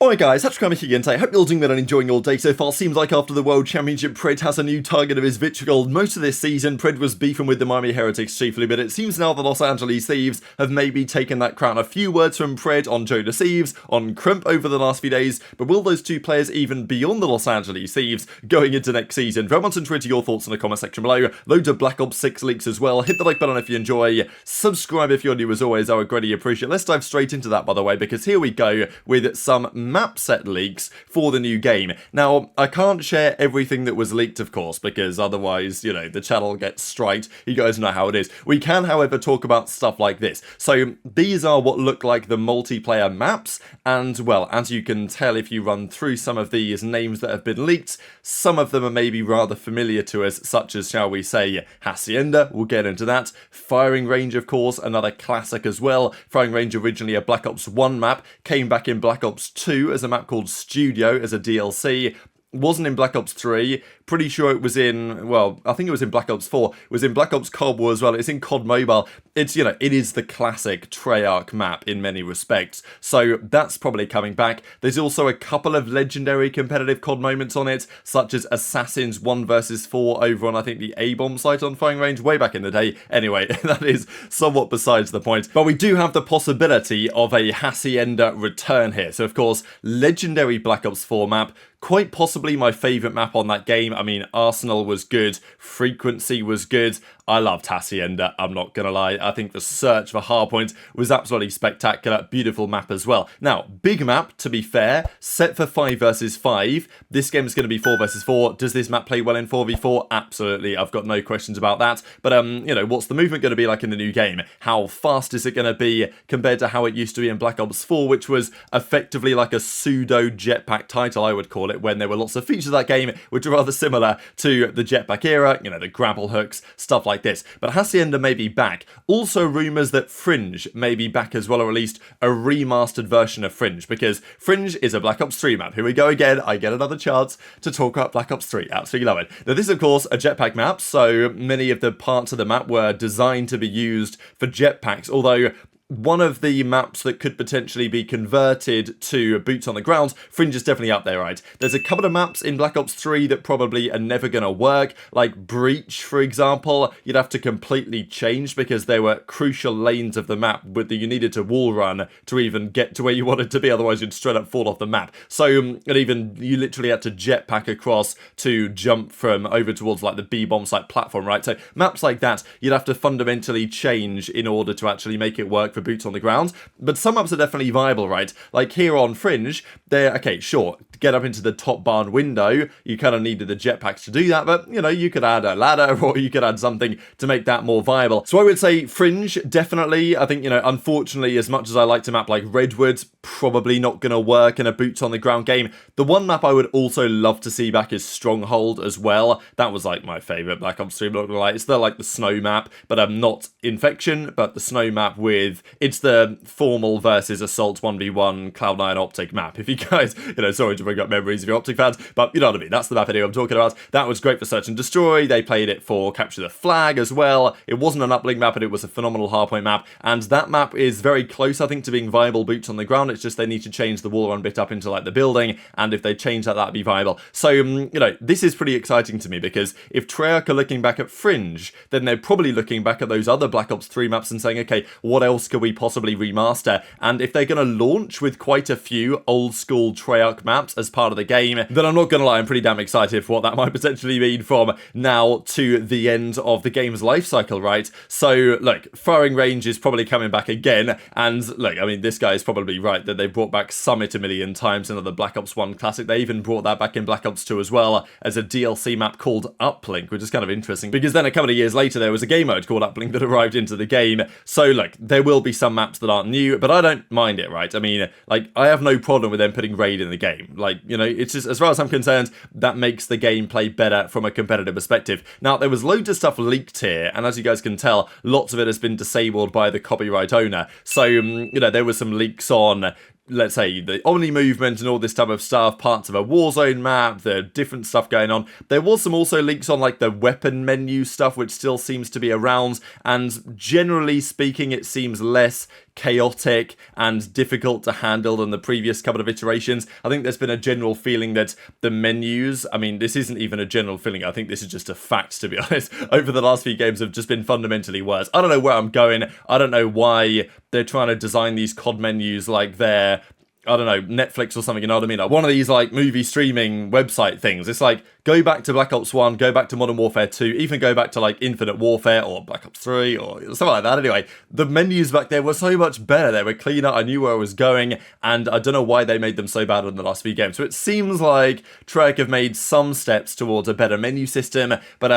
Alright guys, Kremp again today. Hope you're all doing well and enjoying your day so far. Seems like after the World Championship, Pred has a new target of his vitriol. Most of this season, Pred was beefing with the Miami Heretics chiefly, but it seems now the Los Angeles Thieves have maybe taken that crown. A few words from Pred on JoeDeceives, on Kremp over the last few days, but will those two players even beyond the Los Angeles Thieves going into next season? Very much into your thoughts in the comment section below. Loads of Black Ops 6 leaks as well. Hit the like button if you enjoy. Subscribe if you're new as always, I would greatly appreciate it. Let's dive straight into that by the way, because here we go with some map set leaks for the new game. Now, I can't share everything that was leaked, of course, because otherwise, you know, the channel gets striked. You guys know how it is. We can, however, talk about stuff like this. So, these are what look like the multiplayer maps, and, well, as you can tell if you run through some of these names that have been leaked, some of them are maybe rather familiar to us, such as, shall we say, Hacienda, we'll get into that. Firing Range, of course, another classic as well. Firing Range, originally a Black Ops 1 map, came back in Black Ops 2 as a map called Studio as a DLC. Wasn't in Black Ops 3, pretty sure it was in, well, I think it was in Black Ops 4, it was in Black Ops COD War as well, it's in COD Mobile. It's, you know, it is the classic Treyarch map in many respects, so that's probably coming back. There's also a couple of legendary competitive COD moments on it, such as Assassins 1 vs 4 over on, I think, the aBeZy site on Firing Range way back in the day. Anyway, that is somewhat besides the point. But we do have the possibility of a Hacienda return here. So, of course, legendary Black Ops 4 map, quite possibly my favourite map on that game. I mean, Arsenal was good, Frequency was good. I loved Hacienda, I'm not gonna lie. I think the search for hardpoint was absolutely spectacular. Beautiful map as well. Now, big map, to be fair, set for 5 versus 5. This game is going to be 4 versus 4. Does this map play well in 4v4? Absolutely, I've got no questions about that. But, you know, what's the movement going to be like in the new game? How fast is it going to be compared to how it used to be in Black Ops 4, which was effectively like a pseudo jetpack title, I would call it, when there were lots of features of that game which are rather similar to the jetpack era, you know, the grapple hooks, stuff like this. But Hacienda may be back. Also rumours that Fringe may be back as well, or at least a remastered version of Fringe, because Fringe is a Black Ops 3 map. Here we go again, I get another chance to talk about Black Ops 3, absolutely love it. Now this is of course a jetpack map, so many of the parts of the map were designed to be used for jetpacks, although one of the maps that could potentially be converted to boots on the ground, Fringe is definitely up there, right? There's a couple of maps in Black Ops 3 that probably are never going to work, like Breach, for example. You'd have to completely change because there were crucial lanes of the map that you needed to wall run to even get to where you wanted to be, otherwise you'd straight up fall off the map. So, and even you literally had to jetpack across to jump from over towards like the B-bomb site platform, right? So maps like that, you'd have to fundamentally change in order to actually make it work for boots on the ground, but some maps are definitely viable, right? Like here on Fringe, they're, okay, sure, to get up into the top barn window, you kind of needed the jetpacks to do that, but, you know, you could add a ladder or you could add something to make that more viable. So I would say Fringe, definitely. I think, you know, unfortunately, as much as I like a map like Redwood, probably not going to work in a boots on the ground game. The one map I would also love to see back is Stronghold as well. That was like my favourite Black Ops 3, I'm not gonna lie. It's the, like, the snow map, but not Infection, but the snow map with, it's the formal versus assault 1v1 Cloud9 OpTic map. If you guys, you know, sorry to bring up memories of your OpTic fans, but you know what I mean, that's the map anyway I'm talking about. That was great for Search and Destroy. They played it for Capture the Flag as well. It wasn't an uplink map, but it was a phenomenal hardpoint map, and that map is very close, I think, to being viable boots on the ground. It's just they need to change the wall run bit up into like the building, and if they change that, that'd be viable. So, you know, this is pretty exciting to me, because if Treyarch are looking back at Fringe, then they're probably looking back at those other Black Ops 3 maps and saying, okay, what else could we possibly remaster? And if they're going to launch with quite a few old school Treyarch maps as part of the game, then I'm not going to lie, I'm pretty damn excited for what that might potentially mean from now to the end of the game's life cycle, right? So, look, Firing Range is probably coming back again, and look, I mean, this guy is probably right that they brought back Summit a million times, another Black Ops 1 classic. They even brought that back in Black Ops 2 as well as a DLC map called Uplink, which is kind of interesting, because then a couple of years later there was a game mode called Uplink that arrived into the game. So, look, there will be some maps that aren't new, but I don't mind it, right? I mean, like, I have no problem with them putting Raid in the game. Like, you know, it's just, as far as I'm concerned, that makes the gameplay better from a competitive perspective. Now, there was loads of stuff leaked here, and as you guys can tell, lots of it has been disabled by the copyright owner. So, you know, there was some leaks on, let's say, the Omni movement and all this type of stuff, parts of a Warzone map, the different stuff going on. There was some also leaks on, like, the weapon menu stuff, which still seems to be around, and generally speaking, it seems less chaotic and difficult to handle than the previous couple of iterations. I think there's been a general feeling that the menus, I mean, this isn't even a general feeling, I think this is just a fact, to be honest, over the last few games have just been fundamentally worse. I don't know where I'm going, I don't know why they're trying to design these COD menus like they're, I don't know, Netflix or something, you know what I mean? Like one of these like movie streaming website things. It's like, go back to Black Ops 1, go back to Modern Warfare 2, even go back to like Infinite Warfare or Black Ops 3 or something like that. Anyway, the menus back there were so much better. They were cleaner. I knew where I was going, and I don't know why they made them so bad in the last few games. So it seems like Treyarch have made some steps towards a better menu system, but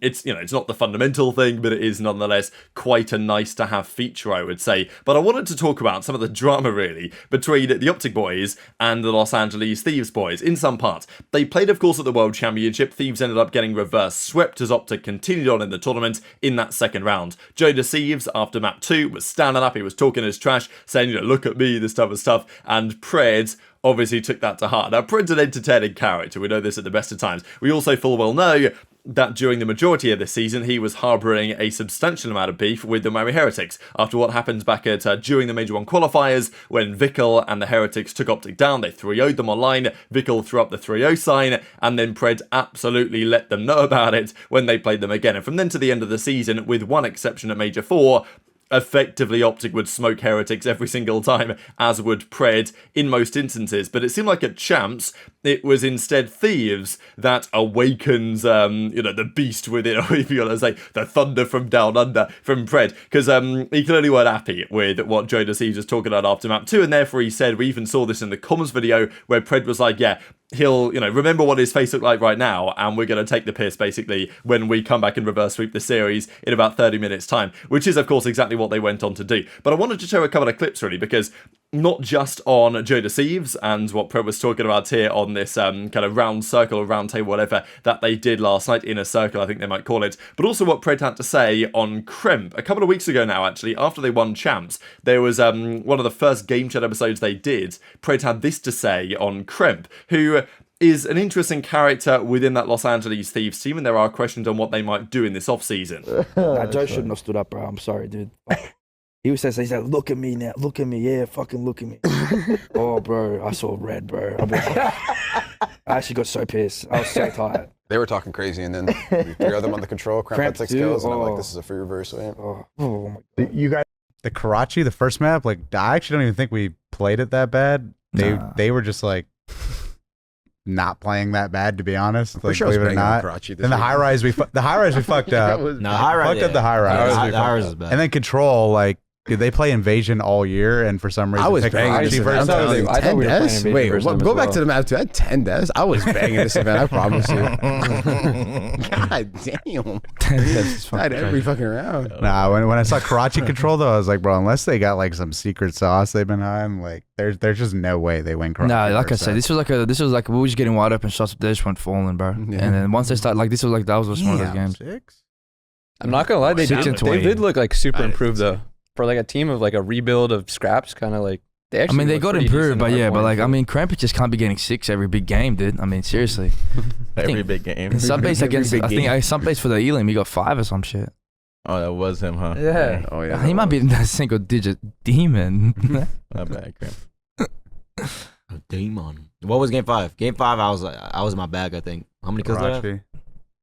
it's, you know, it's not the fundamental thing, but it is nonetheless quite a nice to have feature, I would say. But I wanted to talk about some of the drama really between the OpTic boys and the Los Angeles Thieves boys in some parts. They played, of course, at the World Championship. Thieves ended up getting reverse swept as OpTic continued on in the tournament in that second round. JoeDeceives, after map 2, was standing up, he was talking his trash, saying, you know, look at me, this type of stuff, and Pred obviously took that to heart. Now, Pred's an entertaining character, we know this at the best of times. We also full well know that during the majority of this season, he was harbouring a substantial amount of beef with the Miami Heretics after what happened back at during the Major 1 qualifiers when Vikul and the Heretics took OpTic down. They 3-0'd them online, Vikul threw up the 3-0 sign, and then Pred absolutely let them know about it when they played them again. And from then to the end of the season, with one exception at Major 4, effectively OpTic would smoke Heretics every single time, as would Pred in most instances. But it seemed like at Champs, it was instead Thieves that awakens, you know, the beast within, or if you want to say, the thunder from down under from Pred. Because he clearly weren't happy with what JoeDeceives was talking about after map 2, and therefore he said, we even saw this in the comms video, where Pred was like, yeah, he'll, you know, remember what his face looked like right now, and we're going to take the piss, basically, when we come back and reverse sweep the series in about 30 minutes' time, which is, of course, exactly what they went on to do. But I wanted to show a couple of clips, really, because not just on JoeDeceives and what Pred was talking about here on this kind of round circle or round table, whatever, that they did last night, inner circle, I think they might call it, but also what Pred had to say on Kremp. A couple of weeks ago now, actually, after they won Champs, there was one of the first game chat episodes they did. Pred had this to say on Kremp, who is an interesting character within that Los Angeles Thieves team, and there are questions on what they might do in this offseason. Nah, Joe shouldn't have stood up, bro. I'm sorry, dude. He was saying, he's like, look at me now, look at me, yeah, fucking look at me. Oh, bro, I saw red, bro. I actually got so pissed. I was so tired. They were talking crazy, and then we threw them on the control, Kremp had 6 kills, and I'm like, this is a free reverse win. Oh my God. You guys, the Karachi, the first map, like, I actually don't even think we played it that bad. They were just like not playing that bad, to be honest. Like, sure believe it or not. And the high rise, we fucked up. No, high rise. Fucked up the high rise. The high rise is bad. And then control, like, dude, they play Invasion all year, and for some reason, I was picked banging Karachi this versus event. I thought we were playing Invasion Wait, versus them go as back well. to the map too. I had 10 deaths. I was banging this event, I promise you. God damn. Not every fucking round. Nah, when I saw Karachi control, though, I was like, bro, unless they got like some secret sauce they've been hiding, like, there's just no way they win Karachi. Nah, like I said, this was like we were just getting wide open shots, they just went falling, bro. Yeah. And then once they start, like, this was like, that was one of those games. 6? I'm not gonna lie, they 6 and 20. did look like super improved though. For like a team of like a rebuild of scraps, kind of like they actually. I mean, they look got pretty improved, decent but at yeah, that but point. like, I mean, Kremp just can't be getting 6 every big game, dude. I mean, seriously. Every big game. Some base against, I think some base for the Elim, he got 5 or some shit. Oh, that was him, huh? Yeah. Oh yeah. He might be that single digit demon. Not bad, Kremp. A demon. What was game 5? Game 5, I was in my bag, I think. How many kills did I have? Karachi.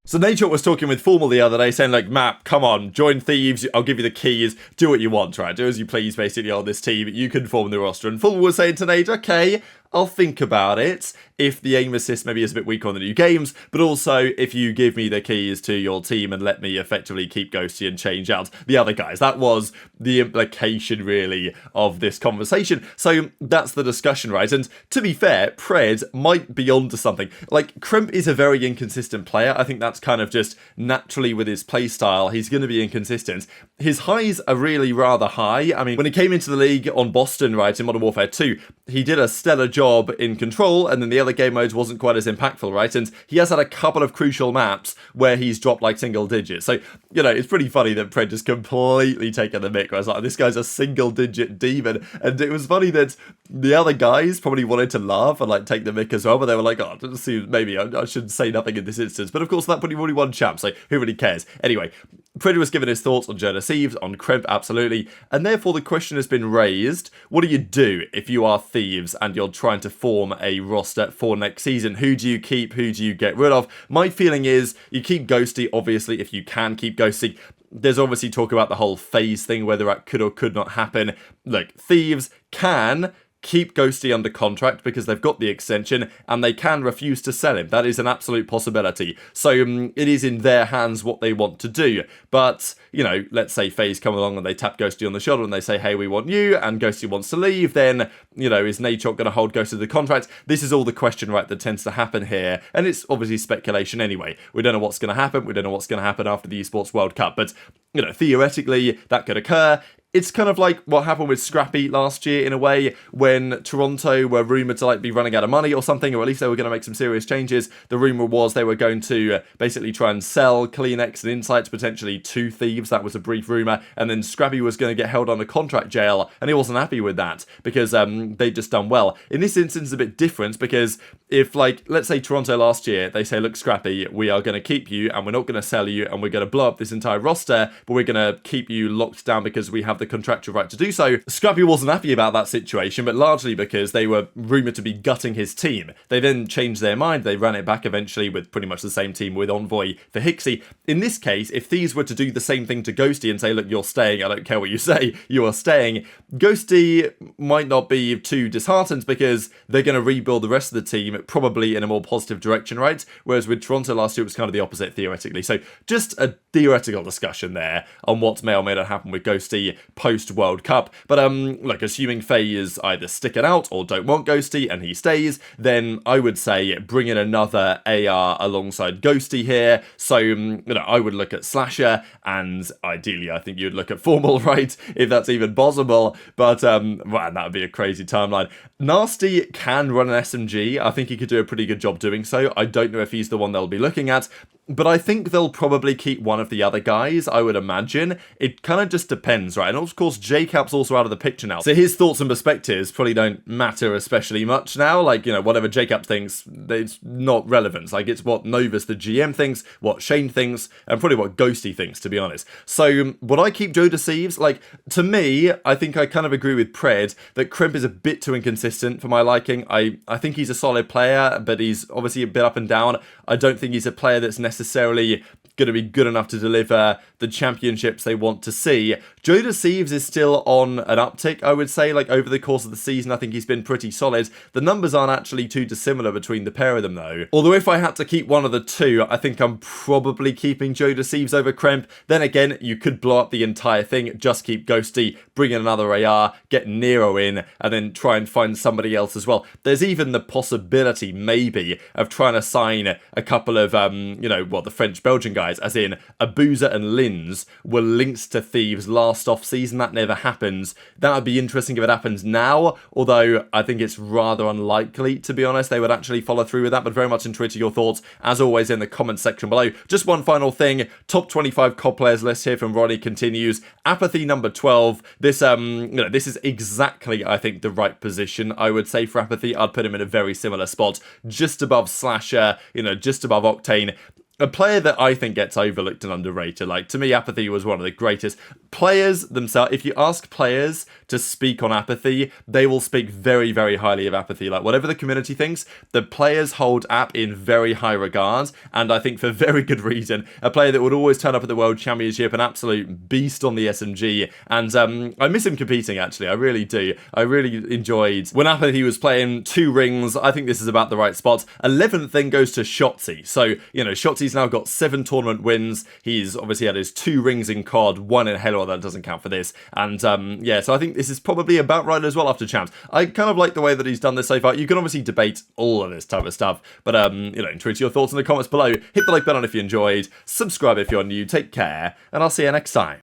So Nature was talking with Formal the other day, saying like, Matt, come on, join Thieves, I'll give you the keys, do what you want, right? Do as you please, basically, on this team, you can form the roster. And Formal was saying to Nature, okay, I'll think about it if the aim assist maybe is a bit weak on the new games, but also if you give me the keys to your team and let me effectively keep Ghosty and change out the other guys. That was the implication, really, of this conversation. So that's the discussion, right? And to be fair, Pred might be onto something. Like, Kremp is a very inconsistent player. I think that's kind of just naturally with his playstyle. He's going to be inconsistent. His highs are really rather high. I mean, when he came into the league on Boston, right, in Modern Warfare 2, he did a stellar job job in Control, and then the other game modes wasn't quite as impactful, right? And he has had a couple of crucial maps where he's dropped like single digits. So, you know, it's pretty funny that Pred just completely taken the mick. I was like, this guy's a single digit demon. And it was funny that the other guys probably wanted to laugh and like take the mick as well, but they were like, oh, maybe I should say nothing in this instance. But of course, that put him already won champ, so who really cares? Anyway, Pred was given his thoughts on JoeDeceives, on Kremp, absolutely. And therefore, the question has been raised, what do you do if you are Thieves and you're trying to form a roster for next season? Who do you keep? Who do you get rid of? My feeling is you keep Ghosty, obviously, if you can keep Ghosty. There's obviously talk about the whole FaZe thing, whether that could or could not happen. Look, Thieves can keep Ghosty under contract because they've got the extension and they can refuse to sell him. That is an absolute possibility. So it is in their hands what they want to do. But, you know, let's say FaZe come along and they tap Ghosty on the shoulder and they say, hey, we want you, and Ghosty wants to leave, then, you know, is Nadeshot going to hold Ghosty to the contract? This is all the question, right, that tends to happen here. And it's obviously speculation anyway. We don't know what's going to happen. We don't know what's going to happen after the Esports World Cup. But, you know, theoretically, that could occur. It's kind of like what happened with Scrappy last year in a way, when Toronto were rumoured to like be running out of money or something, or at least they were going to make some serious changes. The rumour was they were going to basically try and sell CleanX and Insights potentially to Thieves. That was a brief rumour. And then Scrappy was going to get held under contract jail, and he wasn't happy with that because they'd just done well. In this instance, it's a bit different because if, like, let's say Toronto last year, they say, look, Scrappy, we are going to keep you and we're not going to sell you and we're going to blow up this entire roster, but we're going to keep you locked down because we have the contractual right to do so. Scrappy wasn't happy about that situation, but largely because they were rumoured to be gutting his team. They then changed their mind. They ran it back eventually with pretty much the same team with Envoy for Hixie. In this case, if Thieves were to do the same thing to Ghosty and say, look, you're staying, I don't care what you say, you are staying, Ghosty might not be too disheartened because they're going to rebuild the rest of the team probably in a more positive direction, right? Whereas with Toronto last year, it was kind of the opposite theoretically. So just a theoretical discussion there on what may or may not happen with Ghosty post World Cup. But like, assuming FaZe either stick it out or don't want Ghosty and he stays, then I would say bring in another AR alongside Ghosty here. So you know, I would look at Slasher, and ideally I think you'd look at Formal, right, if that's even possible. But man, that would be a crazy timeline. Nastie can run an SMG. I think he could do a pretty good job doing so. I don't know if he's the one they'll be looking at, but I think they'll probably keep one of the other guys, I would imagine. It kind of just depends, right? And of course, J-Cap's also out of the picture now, so his thoughts and perspectives probably don't matter especially much now. Like, you know, whatever J-Cap thinks, it's not relevant. Like, it's what Novus, the GM, thinks, what Shane thinks, and probably what Ghosty thinks, to be honest. So, would I keep JoeDeceives? Like, to me, I think I kind of agree with Pred that Kremp is a bit too inconsistent for my liking. I think he's a solid player, but he's obviously a bit up and down. I don't think he's a player that's necessarily going to be good enough to deliver the championships they want to see. JoeDeceives is still on an uptick, I would say. Like, over the course of the season, I think he's been pretty solid. The numbers aren't actually too dissimilar between the pair of them, though. Although if I had to keep one of the two, I think I'm probably keeping JoeDeceives over Kremp. Then again, you could blow up the entire thing, just keep Ghosty, bring in another AR, get Nero in, and then try and find somebody else as well. There's even the possibility, maybe, of trying to sign a couple of, you know, what, the French-Belgian guys, as in aBeZy and Linz were linked to Thieves last off-season. That never happens. That would be interesting if it happens now, although I think it's rather unlikely, to be honest, they would actually follow through with that. But very much intrigued to your thoughts, as always, in the comments section below. Just one final thing, top 25 COD players list here from Ronnie continues. aBeZy number 12. This, you know, this is exactly, I think, the right position, I would say, for aBeZy. I'd put him in a very similar spot, just above Slasher, you know, just above Octane. A player that I think gets overlooked and underrated. Like, to me, aBeZy was one of the greatest players themselves. If you ask players to speak on aBeZy, they will speak very, very highly of aBeZy. Like, whatever the community thinks, the players hold App in very high regard, and I think for very good reason. A player that would always turn up at the World Championship, an absolute beast on the SMG, and I miss him competing, actually. I really do. I really enjoyed when aBeZy was playing 2 rings. I think this is about the right spot. 11th then goes to Shotzzy. So, you know, Shotzy's now got 7 tournament wins. He's obviously had his 2 rings in COD, 1 in Halo, that doesn't count for this. And yeah, so I think this is probably about right as well after champs. I kind of like the way that he's done this so far. You can obviously debate all of this type of stuff, but you know, intrigued to your thoughts in the comments below. Hit the like button if you enjoyed, subscribe if you're new, take care, and I'll see you next time.